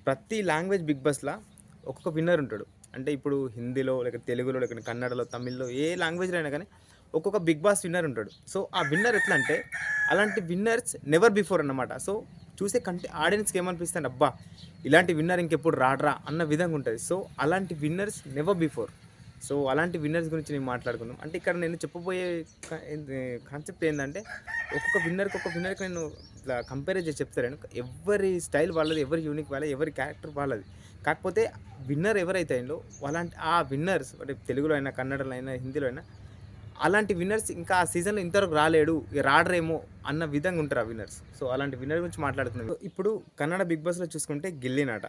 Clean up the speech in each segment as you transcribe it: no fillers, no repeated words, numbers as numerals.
ప్రతి language big బాస్‌లా ఒక్కొక్క winner ఉంటాడు. అంటే ఇప్పుడు హిందీలో, లేకపోతే తెలుగులో, లేకపోతే కన్నడలో, తమిళ్‌లో ఏ లాంగ్వేజ్‌లో అయినా గానీ ఒక్కొక్క బిగ్ బాస్ విన్నర్ ఉంటాడు. సో, ఆ విన్నర్ ఎట్లా అంటే అలాంటి విన్నర్స్ నెవర్ బిఫోర్ అన్నమాట. సో, చూసే ఆడియన్స్‌కి ఏమనిపిస్తదంటే అబ్బా! ఇలాంటి విన్నర్ ఇంకెప్పుడు రాడురా అన్న విధంగా ఉంటది. సో, అలాంటి విన్నర్స్ నెవర్ బిఫోర్. సో, అలాంటి విన్నర్స్ గురించి నేను మాట్లాడుకుందాం. అంటే ఇక్కడ నేను చెప్పబోయే ఏంది కాన్సెప్ట్ ఏందంటే ఒక్కొక్క విన్నర్‌కి నేను ఇట్లా కంపేర్ చేసి చెప్తలేను. ఎవరి స్టైల్ వాళ్ళది, ఎవరి యూనిక్ వాళ్ళది, ఎవరి క్యారెక్టర్ వాళ్ళది. కాకపోతే విన్నర్ ఎవరైతే అయిండో ఆ విన్నర్స్ అంటే తెలుగులో అయినా, కన్నడలో అయినా, హిందీలో అయినా అలాంటి విన్నర్స్ ఇంకా ఆ సీజన్‌లో ఇంతవరకు రాలేడు, ఇగ రాడరేమో అన్న విధంగా ఉంటారు ఆ విన్నర్స్. సో, అలాంటి విన్నర్ గురించి మాట్లాడుతున్నాం. సో, ఇప్పుడు కన్నడ బిగ్ బాస్‌లో చూసుకుంటే గిల్లీ నట.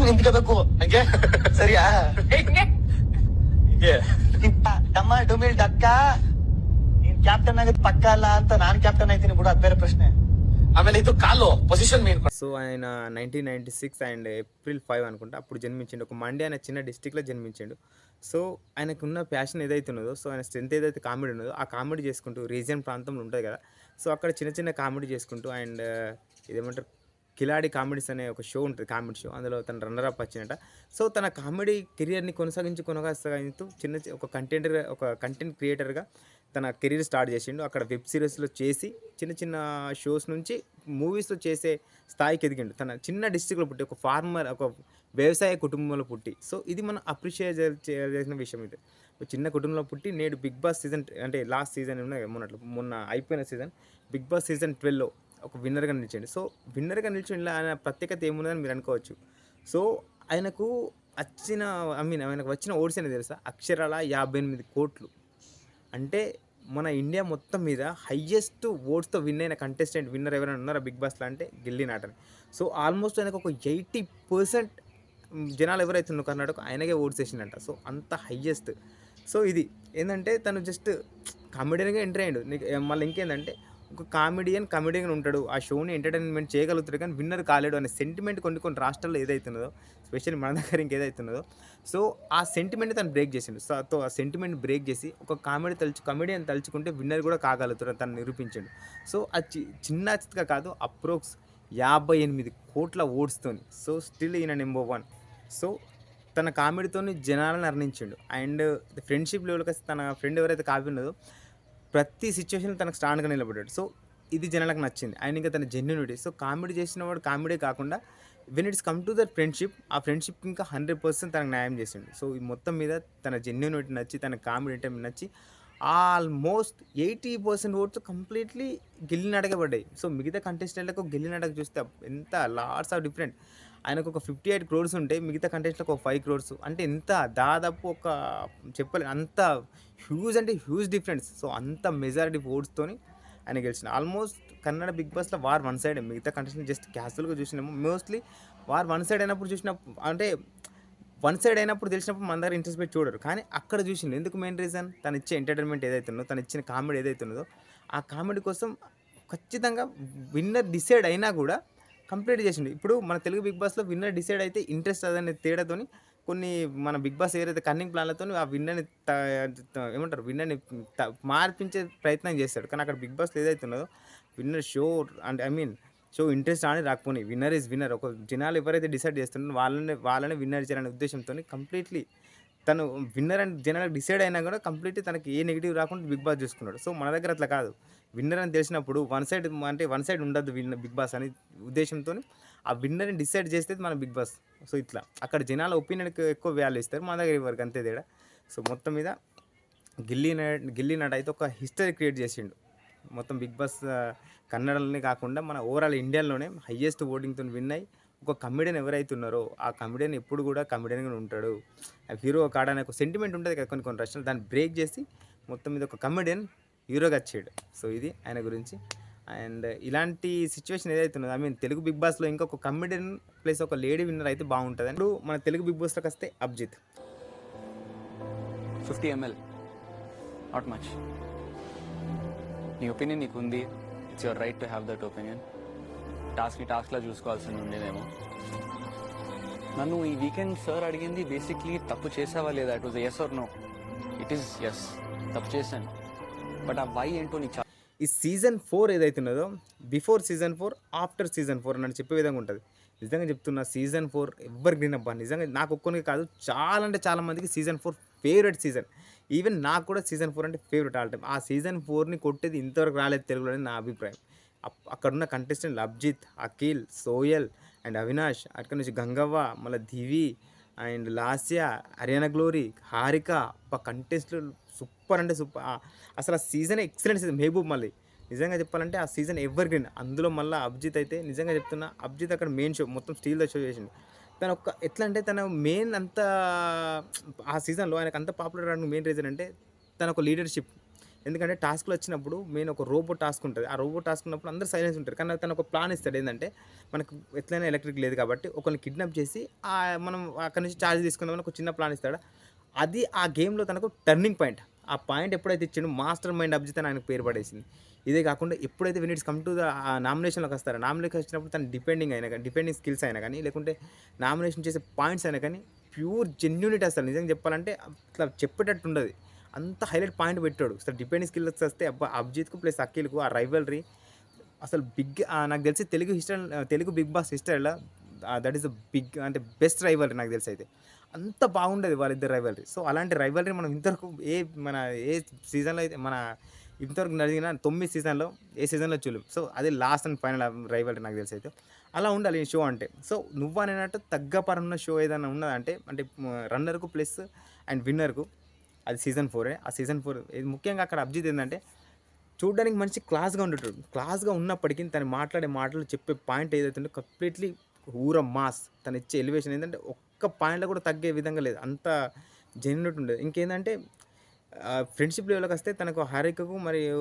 ನಿಂತ್ಕೋಬೇಕು ಹಂಗೆ ಸರಿಯಾ ಹೀಗೆ ಡಮ್ಮ ಡುಮಿಲ್ ಡಕ್ಕ ನೀನ್ ಕ್ಯಾಪ್ಟನ್ ಆಗೋದ್ ಪಕ್ಕ ಅಲ್ಲ ಅಂತ ನಾನ್ ಕ್ಯಾಪ್ಟನ್ ಆಯ್ತೀನಿ ಬಿಡು, ಅದ್ ಬೇರೆ ಪ್ರಶ್ನೆ. ಆಮೇಲೆ ಇದು ಕಾಲು ಪೊಸಿಷನ್ ಮೇನ್. సో, ఆయన 1996 అండ్ ఏప్రిల్ 5 అనుకుంటా అప్పుడు జన్మించిండు. ఒక మండ్య అనే చిన్న డిస్ట్రిక్ట్‌లో జన్మించిండు. సో, ఆయనకున్న ప్యాషన్ ఏదైతే ఉన్నదో, సో, ఆయన స్ట్రెంత్ ఏదైతే కామెడీ ఉన్నదో, ఆ కామెడీ చేసుకుంటూ రీజియన్ ప్రాంతంలో ఉంటది కదా! సో, అక్కడ చిన్న చిన్న కామెడీ చేసుకుంటూ అండ్ ఇదేమంటారు కిలాడి కామెడీస్ అనే ఒక షో ఉంటది. Comedy show. అందులో తను రన్నర్ అప్ వచ్చిండట. సో, తన కామెడీ కెరియర్‌ని కొనసాగిస్తూ ఒక కంటెంట్ క్రియేటర్‌గా తన కెరీర్ స్టార్ట్ చేసిండు. అక్కడ వెబ్ సీరీస్‌లో చేసి చిన్న చిన్న షోస్ నుంచి మూవీస్‌లో చేసే స్థాయికి ఎదిగిండు. తన చిన్న డిస్ట్రిక్ట్‌లో పుట్టి ఒక వ్యవసాయ కుటుంబంలో పుట్టి. సో, ఇది మనం అప్రిషియేట్ చేయాల్సిన విషయం ఇది. ఒక చిన్న కుటుంబంలో పుట్టి నేడు బిగ్ బాస్ సీజన్ అంటే లాస్ట్ సీజన్ ఉన్నాయి మొన్న అయిపోయిన సీజన్ బిగ్ బాస్ సీజన్ 12లో ఒక విన్నర్‌గా నిలిచిండు. సో, విన్నర్‌గా నిలిచిండు ఆయన ప్రత్యేకత ఏమున్నదని మీరు అనుకోవచ్చు. సో, ఆయనకు ఆయనకు వచ్చిన ఓట్స్ ఎన్ని తెలుసా? అక్షరాల 58,00,00,000. అంటే మన ఇండియా మొత్తం మీద హైయెస్ట్ ఓట్స్‌తో విన్ అయిన విన్నర్ ఎవరైనా ఉన్నారా బిగ్ బాస్‌లో అంటే గిల్లీ నటనే. సో, ఆల్మోస్ట్ ఆయనకు ఒక 80% జనాలు ఎవరైతే ఉన్నారో కర్ణాటక ఆయనకే ఓట్స్ ఏసిండంట. సో, అంత హైయెస్ట్. సో, ఇది ఏందంటే తను జస్ట్ కామెడియన్‌గా ఎంటర్ అయ్యిండు. మళ్ళీ ఇంకేందంటే ఒక కామెడియన్ ఉంటాడు. ఆ షోని ఎంటర్‌టైన్‌మెంట్ చేయగలుగుతాడు కానీ విన్నర్ కాలేడు అనే సెంటిమెంట్ కొన్ని కొన్ని రాష్ట్రాల్లో ఏదైతే ఉన్నదో, స్పెషల్లీ మన దగ్గర ఇంకేదైతే ఉన్నదో, సో, ఆ సెంటిమెంట్‌ని తను బ్రేక్ చేసిండు. సో, ఆ సెంటిమెంట్ బ్రేక్ చేసి ఒక కమెడియన్ తలుచుకుంటే విన్నర్ కూడా కాగలుగుతాడని తను నిరూపించిండు. సో, అది చిన్న చితక కాదు అప్రోక్స్ 58,00,00,000 ఓట్స్‌తోని. సో, స్టిల్ ఈయన నంబర్ 1. సో, తన కామెడీతోని జనాలను అర్నించిండు. అండ్ ఫ్రెండ్‌షిప్ లెవెల్‌కొస్తే తన ఫ్రెండ్ ఎవరైతే కావ్య ఉన్నదో ప్రతి సిట్యుయేషన్‌లో తనకు స్ట్రాంగ్‌గా నిలబడ్డాడు. సో, ఇది జనాలకు నచ్చింది. అండ్ ఇంకా తన జెన్యూనిటీ. సో, కామెడీ చేసినవాడు కామెడీ కాకుండా when it's come to that friendship, ఆ ఫ్రెండ్‌షిప్‌కి ఇంకా 100% తనకు న్యాయం చేసిండు. సో, ఈ మొత్తం మీద తన జెన్యూనిటీ నచ్చి, తన కామెడీ అంటే నచ్చి ఆల్మోస్ట్ 80% ఓట్స్ కంప్లీట్‌లీ గిల్లీ నటకే పడ్డాయి. సో, మిగతా కంటెస్టెంట్‌లకు గిల్లీ నటకు చూస్తే ఎంత లాట్స్ ఆఫ్ డిఫరెంట్. ఆయనకు ఒక 58 క్రోర్స్ ఉంటే మిగతా కంటెస్టెంట్‌లకు ఒక 5 క్రోర్స్. అంటే ఎంత దాదాపు ఒక అంత హ్యూజ్ అంటే హ్యూజ్ డిఫరెన్స్. సో, అంత మెజారిటీ ఓట్స్‌తోని ఆయన గెలిచిండు. ఆల్మోస్ట్ కన్నడ బిగ్ బాస్‌లో వార్ వన్ సైడే. మిగతా కంటెస్టెంట్ జస్ట్ క్యాజువల్‌గా చూసినాము. మోస్ట్‌లీ వార్ వన్ సైడ్ అంటే వన్ సైడ్ అయినప్పుడు తెలిసినప్పుడు మన దగ్గర ఇంట్రెస్ట్ పెట్టి చూడరు. కానీ అక్కడ చూసిండు. ఎందుకు మెయిన్ రీజన్ తను ఇచ్చే ఎంటర్‌టైన్‌మెంట్ ఏదైతే ఉందో, తను ఇచ్చిన కామెడీ ఏదైతే ఉన్నదో, ఆ కామెడీ కోసం ఖచ్చితంగా విన్నర్ డిసైడ్ అయినా కూడా కంప్లీట్ చేసిండు. ఇప్పుడు మన తెలుగు బిగ్ బాస్‌లో విన్నర్ డిసైడ్ అయితే ఇంట్రెస్ట్ అదనే తేడాతోని కొన్ని మన బిగ్ బాస్ ఏదైతే కన్నింగ్ ప్లాన్‌లతోని ఆ విన్నర్‌ని ఏమంటారు విన్నర్‌ని మార్పించే ప్రయత్నం చేస్తాడు. కానీ అక్కడ బిగ్ బాస్‌లో ఏదైతే ఉన్నదో విన్నర్ షో అంటే షో ఇంట్రెస్ట్ రాని రాకపోని విన్నర్ ఈజ్ విన్నర్. ఒక జనాలు ఎవరైతే డిసైడ్ చేస్తున్నారో వాళ్ళనే విన్నర్ చేయాలనే ఉద్దేశంతోని కంప్లీట్‌లీ తను విన్నర్ అని జనాలకు డిసైడ్ అయినా కూడా కంప్లీట్‌లీ తనకి ఏ నెగెటివ్ రాకుండా బిగ్ బాస్ చూసుకున్నాడు. సో, మన దగ్గర అట్లా కాదు. విన్నర్ అని తెలిసినప్పుడు వన్ సైడ్ ఉండద్దు బిగ్ బాస్ అని ఉద్దేశంతోని ఆ విన్నర్‌ని డిసైడ్ చేసేది మన బిగ్ బాస్. సో, ఇట్లా అక్కడ జనాల ఒపీనియన్‌కి ఎక్కువ వాల్యూ ఇస్తారు. మన దగ్గర ఇవ్వరు అంతే తేడా. సో, మొత్తం మీద గిల్లీ నట అయితే ఒక హిస్టరీ క్రియేట్ చేసిండు. మొత్తం బిగ్ బాస్ కన్నడలోనే కాకుండా మన ఓవరాల్ ఇండియాలోనే హైయెస్ట్ ఓటింగ్‌తోని విన్ అయ్యి ఒక కమెడియన్ ఎవరైతే ఉన్నారో ఆ కమెడియన్ ఎప్పుడు కూడా కమెడియన్‌గానే ఉంటాడు. హీరో కాడనే ఒక సెంటిమెంట్ ఉంటది కదా కొన్ని కొన్ని రాష్ట్రాల్లో దాన్ని బ్రేక్ చేసి మొత్తం మీద ఒక కమెడియన్ హీరోగా వచ్చాడు. సో, ఇది ఆయన గురించి. అండ్ ఇలాంటి సిట్యుయేషన్ ఏదైతే ఉన్నదో తెలుగు బిగ్ బాస్‌లో ఇంకొక కమెడియన్ ప్లస్ ఒక లేడీ విన్నర్ అయితే బాగుంటది. ఇప్పుడు మన తెలుగు బిగ్ బాస్‌లోకి వస్తే అభిజిత్ 50 ml, నాట్ మచ్. నీ ఒపీనియన్ నీకు ఉంది, it's your right to have that opinion. టాస్క్లా చూసుకోవాల్సింది ఉండేదేమో. నన్ను ఈ వీకెండ్ సార్ అడిగింది బేసిక్లీ తప్పు చేసావా లేదా. It was yes or no. It is yes, తప్పు చేశాను. బట్ ఆ వై ఏంటో నీకు ఈ సీజన్ 4 ఏదైతే ఉన్నదో బిఫోర్ సీజన్ 4 ఆఫ్టర్ సీజన్ 4 అని చెప్పే విధంగా ఉంటుంది. నిజంగా చెప్తున్నా సీజన్ 4 ఎవర్ గ్రీన్ అబ్బా! నిజంగా నాకు ఒక్కనికి కాదు చాలా అంటే చాలా మందికి సీజన్ 4 ఫేవరెట్ సీజన్. ఈవెన్ నాకు కూడా సీజన్ 4 అంటే ఫేవరెట్ ఆల్ టైమ్. ఆ సీజన్ 4ని కొట్టేది ఇంతవరకు రాలేదు తెలుగులో అని నా అభిప్రాయం. అక్కడున్న కంటెస్టెంట్లు అభిజిత్, అఖిల్, సోయల్ అండ్ అవినాష్, అక్కడి నుంచి గంగవ్వ, మళ్ళా దివి అండ్ లాస్య, హరియానా గ్లోరీ, హారిక అబ్బా! కంటెస్టులు సూపర్ అంటే సూపర్. అసలు ఆ సీజనే ఎక్సలెంట్ సీజన్. మెహబూబ్ మళ్ళీ నిజంగా చెప్పాలంటే ఆ సీజన్ ఎవర్ గ్రీన్. అందులో మళ్ళా అభిజిత్ అయితే నిజంగా చెప్తున్నా అభిజిత్ అక్కడ మెయిన్ షో మొత్తం స్టీల్‌తో షో చేసిండు. తను ఎట్లా అంటే తన మెయిన్ అంత ఆ సీజన్‌లో ఆయనకు అంత పాపులర్ అవ్వడానికి మెయిన్ రీజన్ అంటే తన ఒక లీడర్‌షిప్. ఎందుకంటే టాస్క్‌లు వచ్చినప్పుడు మెయిన్ ఒక రోబో టాస్క్ ఉంటది. ఆ రోబో టాస్క్ ఉన్నప్పుడు అందరూ సైలెన్స్ ఉంటారు. కానీ తను ఒక ప్లాన్ ఇస్తాడు. ఏందంటే మనకు ఎట్లైనా ఎలక్ట్రిక్ లేదు కాబట్టి ఒకరిని కిడ్నాప్ చేసి మనం అక్కడి నుంచి చార్జ్ తీసుకుందామని ఒక చిన్న ప్లాన్ ఇస్తాడు. అది ఆ గేమ్‌లో తనకు టర్నింగ్ పాయింట్. ఆ పాయింట్ ఎప్పుడైతే ఇచ్చిండో మాస్టర్ మైండ్ అభిజిత్ అని ఆయనకు పేరు పడేసింది. ఇదే కాకుండా ఎప్పుడైతే when it's come to the నామినేషన్‌లోకి వస్తారో నామినేషన్‌కి వచ్చినప్పుడు తను డిపెండింగ్ స్కిల్స్ అయినా కానీ లేకుంటే నామినేషన్ చేసే పాయింట్స్ అయినా కానీ ప్యూర్ జెన్యూనిటీ అసలు నిజంగా చెప్పాలంటే అట్లా చెప్పేటట్టు ఉండదు. అంత హైలైట్ పాయింట్ పెట్టాడు. అసలు డిపెండింగ్ స్కిల్స్ వస్తే అబ్బా! అభిజిత్‌కు ప్లస్ అఖిల్‌కు ఆ రైవల్రీ అసలు నాకు తెలిసి తెలుగు బిగ్ బాస్ హిస్టరీలో దట్ ఈస్ ద బిగ్ అంటే బెస్ట్ రైవల్రీ నాకు తెలిసైతే. అంత బాగుండేది వాళ్ళిద్దరి రైవల్రీ. సో, అలాంటి రైవల్రీ మనం ఇంతవరకు మన ఏ సీజన్‌లో అయితే ఇంతవరకు జరిగిన 9 సీజన్‌లో ఏ సీజన్‌లో చూడలేం. సో, అదే లాస్ట్ అండ్ ఫైనల్ రైవల్రీ నాకు తెలిసైతే. అలా ఉండాలి ఈ షో అంటే. సో, నువ్వనేనట్టు తగ్గపరున్న షో ఏదైనా ఉన్నదంటే అంటే రన్నర్‌కు ప్లస్ అండ్ విన్నర్‌కు అది సీజన్ 4 ఆ సీజన్ 4 ఇది ముఖ్యంగా అక్కడ అభిజిత్ ఏందంటే చూడ్డానికి మనిషి క్లాస్‌గా ఉండేటోడు. క్లాస్‌గా ఉన్నప్పటికి తను మాట్లాడే మాటలు చెప్పే పాయింట్ ఏదైతే ఉందో కంప్లీట్‌లీ ఊర మాస్. తనిచ్చే ఎలివేషన్ ఏందంటే ఒక్క పాయింట్‌లో కూడా తగ్గే విధంగా లేదు. అంత జెన్యూనిటీ ఉండేది. ఇంకేందంటే ఫ్రెండ్‌షిప్ లెవెల్‌కొస్తే తనకు హారికకు మరియు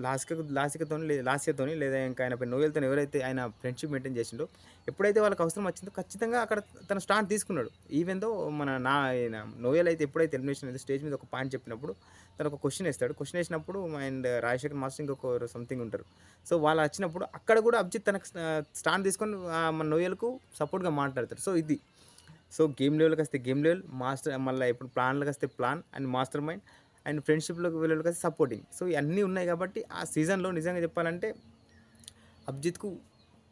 లాస్యతోని లేదా ఇంకా ఆయన నోయల్‌తోని ఎవరైతే ఆయన ఫ్రెండ్‌షిప్ మెయింటైన్ చేసిండో, ఎప్పుడైతే వాళ్ళకి అవసరం వచ్చిందో ఖచ్చితంగా అక్కడ తను స్టాండ్ తీసుకున్నాడు. ఈవెన్ దో ఆయన నోయల్ అయితే ఎప్పుడైతే ఎలిమినేషన్ అయితే స్టేజ్ మీద ఒక పాయింట్ చెప్పినప్పుడు తను ఒక క్వెషన్ ఏస్తాడు. క్వెషన్ ఏసినప్పుడు అండ్ రాజశేఖర్ మాస్టర్ ఇంకొకరు సంథింగ్ ఉంటారు. సో, వాళ్ళు వచ్చినప్పుడు అక్కడ కూడా అభిజిత్ తనకు స్టాండ్ తీసుకొని మన నోయల్‌కు సపోర్ట్‌గా మాట్లాడతాడు. సో, ఇది. సో, గేమ్ లెవెల్‌కొస్తే గేమ్ లెవెల్, మళ్ళా ఇప్పుడు ప్లాన్‌లకొస్తే plan and mastermind and ఫ్రెండ్‌షిప్‌లోకి వెళ్ళేలకొస్తే సపోర్టింగ్. సో, ఇయన్నీ ఉన్నాయి కాబట్టి ఆ సీజన్‌లో నిజంగా చెప్పాలంటే అభిజిత్‌కు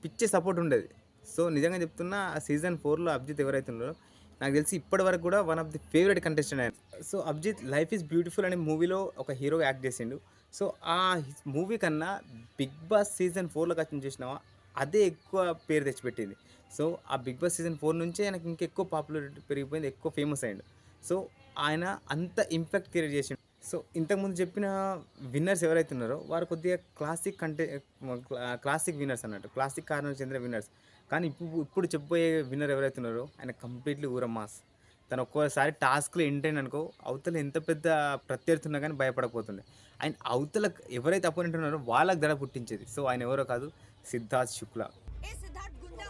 పిచ్చి సపోర్ట్ ఉండేది. సో, నిజంగా చెప్తున్నా ఆ సీజన్ 4లో అభిజిత్ ఎవరైతే ఉన్నారో నాకు తెలిసి ఇప్పటివరకు కూడా one of the favourite contestant ఆయన. So, Abhijit 'life is beautiful' అనే మూవీలో ఒక హీరోగా యాక్ట్ చేసిండు. సో, ఆ మూవీ కన్నా 'బిగ్ బాస్' సీజన్ 4లో కచ్చిన చూసినావా అదే ఎక్కువ పేరు తెచ్చిపెట్టింది. సో, ఆ 'బిగ్ బాస్' సీజన్ 4 నుంచే ఆయనకి ఇంకెక్కువ పాపులారిటీ పెరిగిపోయింది. ఎక్కువ ఫేమస్ అయ్యిండు. సో, ఆయన అంత ఇంపాక్ట్ క్రియేట్ చేసిండు. సో, ఇంతకుముందు చెప్పిన విన్నర్స్ ఎవరైతే ఉన్నారో వారు కొద్దిగా క్లాసిక్ విన్నర్స్ అన్నట్టు. క్లాసిక్ కారణాలకు చెందిన విన్నర్స్. కానీ ఇప్పుడు చెప్పబోయే విన్నర్ ఎవరైతే ఉన్నారో ఆయన కంప్లీట్‌లీ ఊర మాస్. తను ఒక్కోసారి టాస్క్‌లో ఎంటర్ అయిండనుకో అవతల ఎంత పెద్ద ప్రత్యర్థి ఉన్నా గానీ భయపడకపోతుండే. అండ్ అవతల ఎవరైతే అపోనెంట్ ఉన్నారో వాళ్ళకి దడ పుట్టించేది. సో, ఆయన ఎవరో కాదు సిద్ధార్థ్ శుక్లా. ए सिद्धार्थ गुंडा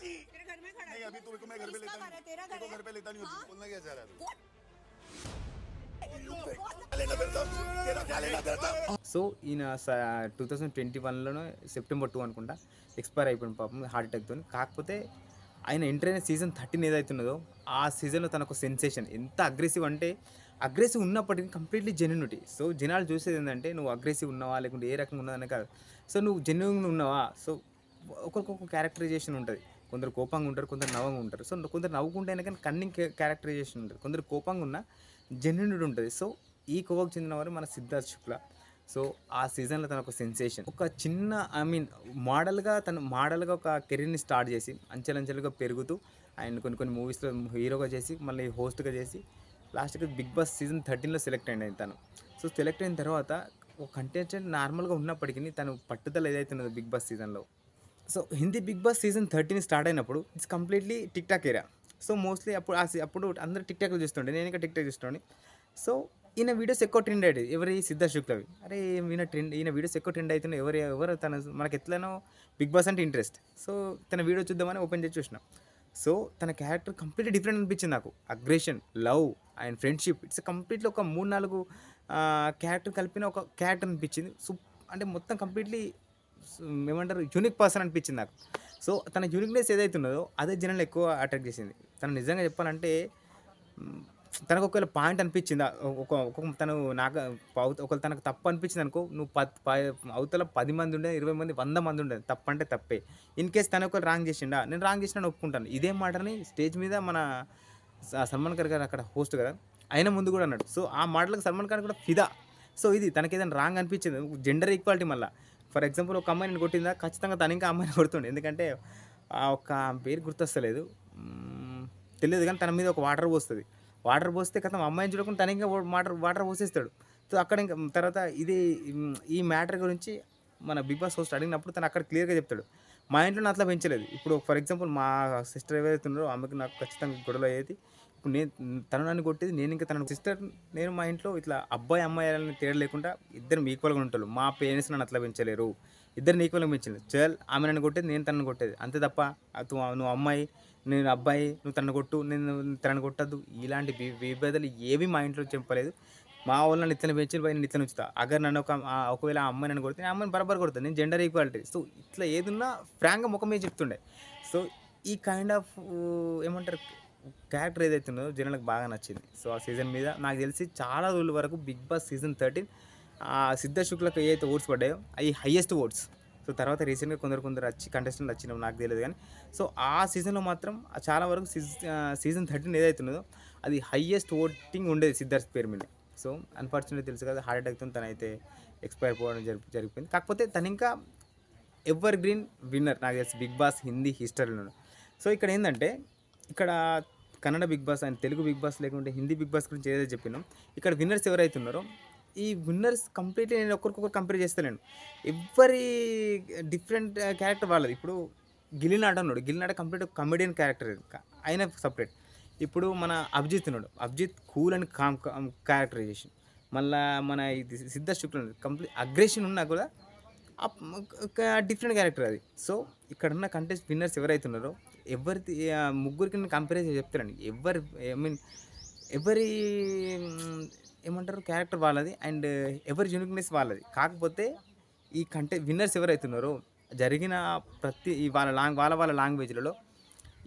तेरे घर में खड़ा है। नहीं अभी तो मैं घर पे किसका लेता घर है? तेरा नहीं घर तो है? घर पे लेता नहीं हाँ? बोलना क्या चाह रहा है What? लेना फिर तो तेरा क्या लेना देता సో, ఈయన 2021లోనో సెప్టెంబర్ 2 అనుకుంటా ఎక్స్‌పైర్ అయిపోయిండు పాపం హార్ట్ అటాక్‌తోని. కాకపోతే ఆయన ఎంటర్ అయిన సీజన్ 13 ఏదైతే ఉన్నదో ఆ సీజన్‌లో తనొక సెన్సేషన్. ఎంత అగ్రెసివ్ అంటే అగ్రెసివ్ ఉన్నప్పటికి కంప్లీట్‌లీ జెన్యూనిటీ. సో, జనాలు చూసేది ఏందంటే నువ్వు అగ్రెసివ్ ఉన్నావా? లేకుంటే ఏ రకంగా ఉన్నావని కాదు. సో, నువ్వు జెన్యూన్‌గా ఉన్నావా? సో, ఒకరికొక క్యారెక్టరైజేషన్ ఉంటది. కొందరు కోపంగా ఉంటారు. కొందరు నవ్వంగా ఉంటారు. సో, కొందరు నవ్వుకుంటేనే కానీ కన్నింగ్ క్యారెక్టరైజేషన్ ఉంటది. కొందరు కోపంగా ఉన్నా జెన్యూనిటీ ఉంటది. సో, ఈ కోవకు చెందినవారు మన సిద్ధార్థ్ శుక్లా. సో, ఆ సీజన్‌లో తనొక సెన్సేషన్. ఒక చిన్న మోడల్‌గా ఒక కెరీర్‌ని స్టార్ట్ చేసి అంచెలంచెలుగా పెరుగుతూ అండ్ కొన్ని మూవీస్‌లో హీరోగా చేసి మళ్ళీ హోస్ట్‌గా చేసి లాస్ట్‌కి 'బిగ్ బాస్' సీజన్ 13లో సెలెక్ట్ అయ్యిండు తను. సో, సెలెక్ట్ అయిన తర్వాత ఒక కంటెస్టెంట్ నార్మల్‌గా ఉన్నప్పటికిని తను పట్టుదల ఏదైతే ఉన్నదో 'బిగ్ బాస్' సీజన్‌లో. So, Hindi 'Bigg Boss' season 13 start అయినప్పుడు it's completely TikTok era. So, mostly అప్పుడు అందరూ టిక్ టాక్‌లు చూస్తుండే. నేను ఇంకా టిక్ టాక్ చూసేటోడిని. సో, ఈయన వీడియోస్ ఎక్కువ ట్రెండ్ అయ్యేటివి. ఎవరి సిద్ధార్థ్ శుక్లావి. అరే! ఈయన వీడియోస్ ఎక్కువ ట్రెండ్ అయితున్నాయి. ఎవరు మనకు ఎట్లనో 'బిగ్ బాస్' అంటే ఇంట్రెస్ట్. సో, తన వీడియో చూద్దామని ఓపెన్ చేసి చూసినా. సో, తన క్యారెక్టర్ కంప్లీట్‌లీ డిఫరెంట్ అనిపించింది నాకు. Aggression, love and friendship it's completely ఒక 3, 4 క్యారెక్టర్ కలిపిన ఒక క్యారెక్టర్ అనిపించింది. అంటే మొత్తం కంప్లీట్‌లీ ఏమంటారు యూనిక్ పర్సన్ అనిపించింది నాకు. సో, తన యూనిక్‌నెస్ ఏదైతే ఉన్నదో అదే జనాల్ని ఎక్కువ అట్రాక్ట్ చేసింది. తను నిజంగా చెప్పాలంటే తనకు ఒకవేళ పాయింట్ అనిపించిందా తను నాకు ఒకవేళ తనకు తప్పు అనిపించింది అనుకో, నువ్వు అవతల 10 మంది ఉండే 20 మంది 100 మంది ఉండేది తప్పంటే తప్పే. ఇన్ కేస్ తను ఒకవేళ రాంగ్ చేసిండా, నేను రాంగ్ చేసిన ఒప్పుకుంటాను. ఇదే మాటని స్టేజ్ మీద మన సల్మాన్ ఖాన్ గారు అక్కడ హోస్ట్ కదా, ఆయన ముందు కూడా అన్నాడు. సో ఆ మాటలకు సల్మాన్ ఖాన్ కూడా ఫిదా. సో ఇది తనకి ఏదైనా రాంగ్ అనిపించింది, జెండర్ ఈక్వాలిటీ మళ్ళీ ఫర్ ఎగ్జాంపుల్ ఒక అమ్మాయిని కొట్టిందా, ఖచ్చితంగా తను ఇంకా అమ్మాయిని కొడుతుండే. ఎందుకంటే ఆ ఒక్క పేరు గుర్తొస్తలేదు, తెలియదు కానీ తన మీద ఒక వాటర్ పోస్తుంది. వాటర్ పోస్తే కథం అమ్మాయిని చూడకుండా తన ఇంకా వాటర్ పోసేస్తాడు. సో అక్కడ ఇంకా తర్వాత ఇది ఈ మ్యాటర్ గురించి మన బిగ్ బాస్ హోస్ట్ అడిగినప్పుడు తను అక్కడ క్లియర్గా చెప్తాడు. మా ఇంట్లో అట్లా పెంచలేదు. ఇప్పుడు ఫర్ ఎగ్జాంపుల్ మా సిస్టర్ ఎవరైతే ఉన్నారో ఆమెకు నాకు ఖచ్చితంగా గొడవలు అయ్యేది. ఇప్పుడు తను నన్ను కొట్టేది, నేను ఇంకా తన సిస్టర్, నేను మా ఇంట్లో ఇట్లా అబ్బాయి అమ్మాయి అని తేడా లేకుండా ఇద్దరు ఈక్వల్గా ఉంటారు. మా పేరెంట్స్ నన్ను అట్లా పెంచలేరు, ఇద్దరిని ఈక్వల్గా పెంచలేదు. చల్ ఆమె నన్ను కొట్టేది, నేను తనను కొట్టేది, అంతే తప్ప నువ్వు అమ్మాయి నేను అబ్బాయి నువ్వు తనను కొట్టు నేను తనను కొట్టద్దు ఇలాంటి విభేదాలు ఏవి మా ఇంట్లో చెప్పలేదు. మా వాళ్ళని ఇతను పెంచి పోయి నేను ఇతను ఉంచుతా. అగర్ నన్ను ఒకవేళ ఆ అమ్మాయి నన్ను కొడితే నేను అమ్మాయిని బరాబర్ కొడతాను. నేను జెండర్ ఈక్వాలిటీ. సో ఇట్లా ఏదున్నా ఫ్రాంక్గా ముఖం మీద చెప్తుండే. సో ఈ కైండ్ ఆఫ్ ఏమంటారు క్యారెక్టర్ ఏదైతే ఉందో జనాలకు బాగా నచ్చింది. సో ఆ సీజన్ మీద నాకు తెలిసి చాలా రోజుల వరకు బిగ్ బాస్ సీజన్ 13 సిద్ధ శుక్లకు ఏవైతే ఓట్స్ పడ్డాయో అవి హైయెస్ట్ ఓట్స్. సో తర్వాత రీసెంట్గా కొందరు కంటెస్టెంట్లు వచ్చినాం నాకు తెలియదు కానీ, సో ఆ సీజన్లో మాత్రం చాలా వరకు సీజన్ 13 ఏదైతే ఉన్నదో అది హైయెస్ట్ ఓటింగ్ ఉండేది సిద్ధార్థ్ పేరు మీద. సో అన్ఫార్చునేట్లీ తెలుసు కదా, హార్ట్ అటాక్తో తనైతే ఎక్స్పైర్ పోవడం జరిగిపోయింది. కాకపోతే తను ఇంకా ఎవర్ గ్రీన్ విన్నర్ నాకు తెలిసి బిగ్ బాస్ హిందీ హిస్టరీలో. సో ఇక్కడ ఏంటంటే ఇక్కడ Kannada Bigg Boss and Telugu Bigg Boss లేకుంటే హిందీ బిగ్ బాస్ గురించి ఏదైతే చెప్పినాం, ఇక్కడ విన్నర్స్ ఎవరైతే ఉన్నారో ఈ విన్నర్స్ కంప్లీట్లీ నేను ఒకరికొకరు కంపేర్ చేస్తలేను. ఎవరి డిఫరెంట్ క్యారెక్టర్ వాళ్ళది. ఇప్పుడు గిలినాట ఉన్నాడు, గిలినాట కంప్లీట్ కమెడియన్ క్యారెక్టర్ ఆయన సపరేట్. ఇప్పుడు మన అభిజిత్ ఉన్నాడు, Abhijit cool and calm characterization. మళ్ళీ మన ఇది సిద్ధార్థ్ శుక్ల కంప్లీట్ అగ్రెషన్ ఉన్నా కూడా డిఫరెంట్ క్యారెక్టర్ అది. సో ఇక్కడ ఉన్న కంటెస్ట్ విన్నర్స్ ఎవరైతే ఉన్నారో ఎవరి ముగ్గురికి నేను కంపేర్ చేసి చెప్తానండి. ఎవరి ఏమంటారు క్యారెక్టర్ వాళ్ళది అండ్ ఎవరి యూనిక్నెస్ వాళ్ళది. కాకపోతే ఈ విన్నర్స్ ఎవరైతే ఉన్నారో జరిగిన ప్రతి వాళ్ళ లాంగ్వేజ్లలో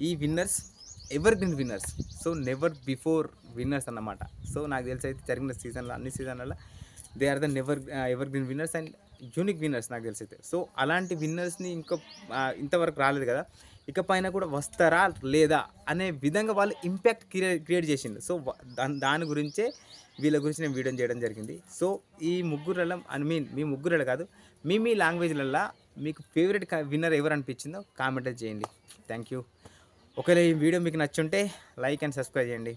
ఈ winners ever green winners. So never before winners అన్నమాట. సో నాకు తెలిసి అయితే జరిగిన సీజన్లో అన్ని సీజన్లలో they are the ever green winners and unique winners నాకు తెలిసి అయితే. సో అలాంటి విన్నర్స్ని ఇంతవరకు రాలేదు కదా, ఇకపైన కూడా వస్తారా లేదా అనే విధంగా వాళ్ళు ఇంపాక్ట్ క్రియేట్ చేసిండు. సో దాని గురించే వీళ్ళ గురించి నేను వీడియో చేయడం జరిగింది. సో ఈ ముగ్గురలో మీ ముగ్గురలో కాదు, మీ లాంగ్వేజ్లలో మీకు ఫేవరెట్ విన్నర్ ఎవరు అనిపించిందో కామెంట్ చేయండి. Thank you. ఒకవేళ ఈ వీడియో మీకు నచ్చుంటే లైక్ అండ్ సబ్స్క్రైబ్ చేయండి.